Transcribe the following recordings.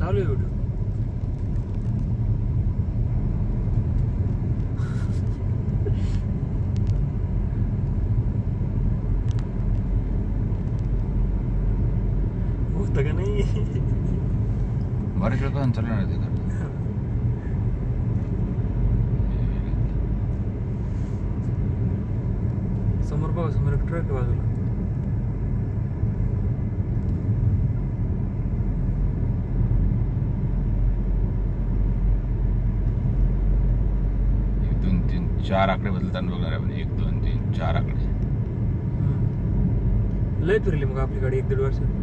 चालू आहे व्हिडिओ. होतं का नाही? बरेच वेळ पण चालणार ते गाडी. समोर बघा, समोर एक ट्रक आहे बाजूला. एक 2 3 4 आकडे बदलताना बघणार आहे आपण. 1 2 3 4 आकडे. लय फिरली मग आपली गाडी 1-1.5 वर्षात.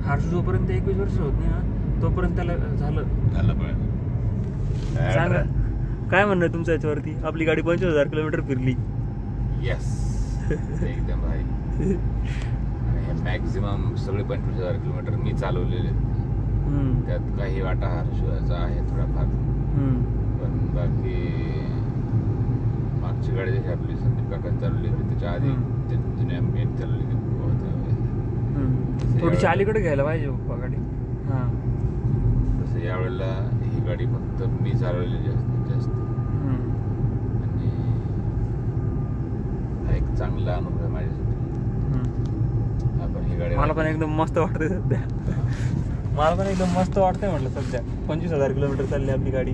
हर्षू जोपर्यंत 21 वर्ष होत नाही ना तोपर्यंत त्याला झालं पाहिजे. सांगा काय म्हणणं तुमचं याच्यावरती? आपली गाडी 25,000 किलोमीटर फिरली. येस एकदम भाई. आणि मॅक्झिमम सगळे 25,000 किलोमीटर मी चालवलेले. त्यात काही वाटा हर्षूचा आहे थोडाफार, पण बाकी मागची गाडी जशी आपली संदीप काका चालवली होती त्याच्या आधी जुन्या मी चालवली थोडीशी अलीकडे घ्यायला पाहिजे गाडी. तसं यावेळेला ही गाडी फक्त मी चालवलेली जास्तीत जास्त. आणि हा एक चांगला अनुभव आहे माझ्यासाठी. आपण ही गाडी मला पण एकदम मस्त वाटते सध्या. मला पण एकदम मस्त वाटतंय म्हटलं सध्या. 25,000 किलोमीटर चालली आपली गाडी.